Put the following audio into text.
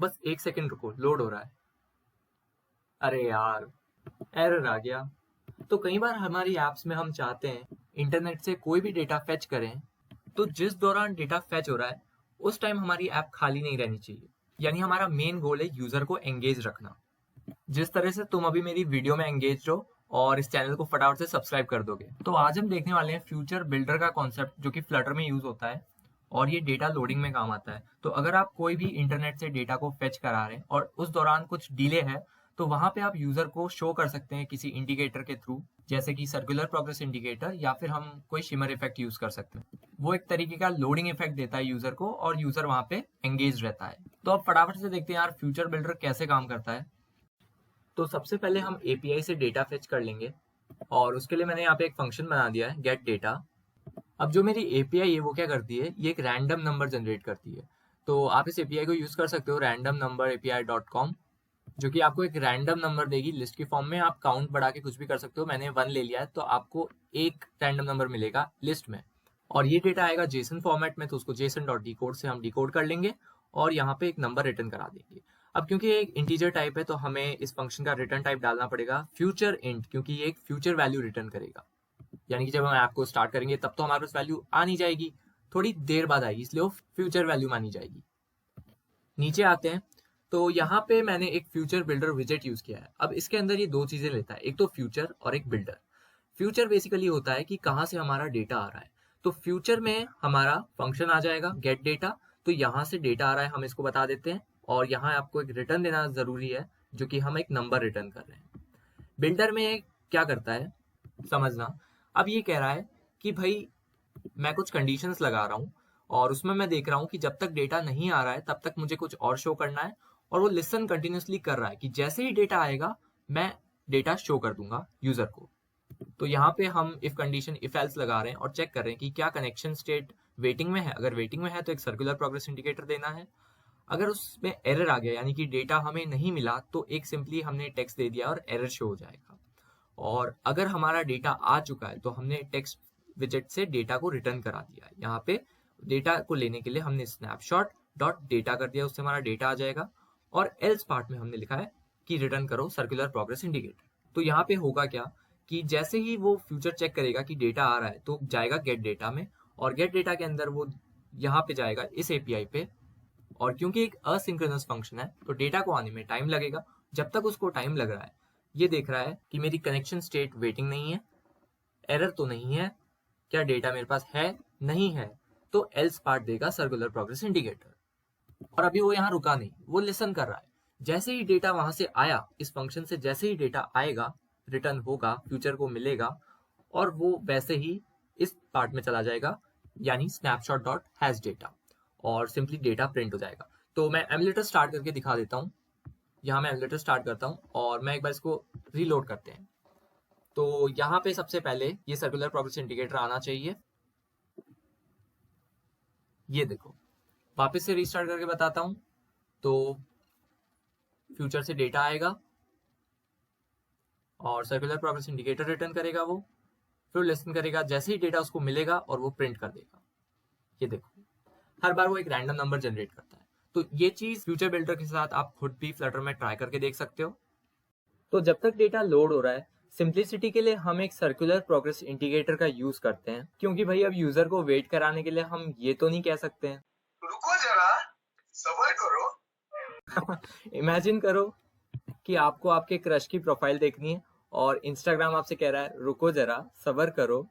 बस 1 सेकंड रुको, लोड हो रहा है। अरे यार, एरर आ गया। तो कई बार हमारी ऐप्स में हम चाहते हैं इंटरनेट से कोई भी डेटा फेच करें, तो जिस दौरान डेटा फेच हो रहा है उस टाइम हमारी ऐप खाली नहीं रहनी चाहिए। यानी हमारा मेन गोल है यूजर को एंगेज रखना। जिस तरह से तुम अभी मेरी वीडियो में एंगेज हो और इस चैनल को फटाफट से सब्सक्राइब कर दोगे। तो आज हम देखने वाले हैं फ्यूचर बिल्डर का कॉन्सेप्ट, जो कि फ्लटर में यूज होता है और ये डेटा लोडिंग में काम आता है। तो अगर आप कोई भी इंटरनेट से डेटा को फेच करा रहे हैं और उस दौरान कुछ डिले है, तो वहां पे आप यूजर को शो कर सकते हैं किसी इंडिकेटर के थ्रू, जैसे कि सर्कुलर प्रोग्रेस इंडिकेटर, या फिर हम कोई शिमर इफेक्ट यूज कर सकते हैं। वो एक तरीके का लोडिंग इफेक्ट देता है यूजर को और यूजर वहां पे एंगेज रहता है। तो अब फटाफट से देखते हैं यार फ्यूचर बिल्डर कैसे काम करता है। तो सबसे पहले हम एपीआई से डेटा फेच कर लेंगे और उसके लिए मैंने यहाँ पे एक फंक्शन बना दिया है, गेट डेटा। अब जो मेरी एपीआई है वो क्या करती है, ये एक रैंडम नंबर जनरेट करती है। तो आप इस एपीआई को यूज कर सकते हो, randomnumber.api.com, जो कि आपको एक रैंडम नंबर देगी लिस्ट की फॉर्म में। आप काउंट बढ़ा के कुछ भी कर सकते हो, मैंने 1 ले लिया है तो आपको एक रैंडम नंबर मिलेगा लिस्ट में। और ये डेटा आएगा जेसन फॉर्मेट में, तो उसको json.decode से हम डिकोड कर लेंगे और यहाँ पे एक नंबर रिटर्न करा देंगे। अब क्योंकि ये एक इंटीजर टाइप है तो हमें इस फंक्शन का रिटर्न टाइप डालना पड़ेगा फ्यूचर इंट, क्योंकि ये एक फ्यूचर वैल्यू रिटर्न करेगा। यानी कि जब हम ऐप को स्टार्ट करेंगे तब तो हमारे पास वैल्यू आ नहीं जाएगी, थोड़ी देर बाद आएगी, इसलिए वो फ्यूचर वैल्यू मानी जाएगी। नीचे आते हैं तो यहाँ पे मैंने एक फ्यूचर बिल्डर विजेट यूज किया है। अब इसके अंदर ये 2 चीजें लेता है, एक तो फ्यूचर और एक बिल्डर। फ्यूचर बेसिकली होता है कि कहाँ से हमारा डेटा आ रहा है। तो फ्यूचर में हमारा फंक्शन आ जाएगा गेट डेटा, तो यहाँ से डेटा आ रहा है हम इसको बता देते हैं और यहाँ आपको एक रिटर्न देना जरूरी है, जो कि हम एक नंबर रिटर्न कर रहे हैं। बिल्डर में क्या करता है समझना। अब ये कह रहा है कि भाई मैं कुछ कंडीशंस लगा रहा हूँ और उसमें मैं देख रहा हूँ कि जब तक डेटा नहीं आ रहा है तब तक मुझे कुछ और शो करना है, और वो लिसन कंटिन्यूसली कर रहा है कि जैसे ही डेटा आएगा मैं डेटा शो कर दूंगा यूजर को। तो यहाँ पे हम इफ कंडीशन इफ एल्स लगा रहे हैं और चेक कर रहे हैं कि क्या कनेक्शन स्टेट वेटिंग में है। अगर वेटिंग में है तो एक सर्कुलर प्रोग्रेस इंडिकेटर देना है। अगर उसमें एरर आ गया यानी कि डेटा हमें नहीं मिला, तो एक सिंपली हमने टेक्स्ट दे दिया और एरर शो हो जाएगा। और अगर हमारा डेटा आ चुका है तो हमने टेक्स्ट विजेट से डेटा को रिटर्न करा दिया। यहाँ पे डेटा को लेने के लिए हमने स्नैपशॉट डॉट डेटा कर दिया, उससे हमारा डेटा आ जाएगा। और एल्स पार्ट में हमने लिखा है कि रिटर्न करो सर्कुलर प्रोग्रेस इंडिकेटर। तो यहाँ पे होगा क्या कि जैसे ही वो फ्यूचर चेक करेगा कि डेटा आ रहा है तो जाएगा गेट डेटा में, और गेट डेटा के अंदर वो यहाँ पे जाएगा इस एपीआई पे। और क्योंकि एक असिंक्रोनस फंक्शन है तो डेटा को आने में टाइम लगेगा। जब तक उसको टाइम लग रहा है ये देख रहा है कि मेरी कनेक्शन स्टेट वेटिंग नहीं है, एरर तो नहीं है, क्या डेटा मेरे पास है, नहीं है, तो एल्स पार्ट देगा सर्कुलर प्रोग्रेस इंडिकेटर। और अभी वो यहाँ रुका नहीं, वो लिसन कर रहा है। जैसे ही डेटा वहां से आया इस फंक्शन से, जैसे ही डेटा आएगा रिटर्न होगा, फ्यूचर को मिलेगा, और वो वैसे ही इस पार्ट में चला जाएगा, यानी स्नैपशॉट डॉट हैज डेटा, और सिंपली डेटा प्रिंट हो जाएगा। तो मैं एमुलेटर स्टार्ट करके दिखा देता हूँ। यहाँ मैं एमुलेटर स्टार्ट करता हूँ और मैं एक बार इसको रीलोड करते हैं। तो यहाँ पे सबसे पहले ये सर्कुलर प्रोग्रेस इंडिकेटर आना चाहिए। ये देखो, वापस से रीस्टार्ट करके बताता हूँ। तो फ्यूचर से डेटा आएगा और सर्कुलर प्रोग्रेस इंडिकेटर रिटर्न करेगा वो, फिर लिसन करेगा, जैसे ही डेटा उसको मिलेगा और वो प्रिंट कर देगा। ये देखो, हर बार वो एक रैंडम नंबर जनरेट करता है। तो ये चीज फ्यूचर बिल्डर के साथ आप खुद भी फ्लटर में ट्राई करके देख सकते हो। तो जब तक डेटा लोड हो रहा है, सिंप्लिसिटी के लिए हम एक सर्कुलर प्रोग्रेस इंडिकेटर का यूज करते हैं, क्योंकि भाई अब यूजर को वेट कराने के लिए हम ये तो नहीं कह सकते हैं रुको जरा, सब्र करो। इमेजिन करो कि आपको आपके क्रश की प्रोफाइल देखनी है और इंस्टाग्राम आपसे कह रहा है रुको जरा सब्र करो,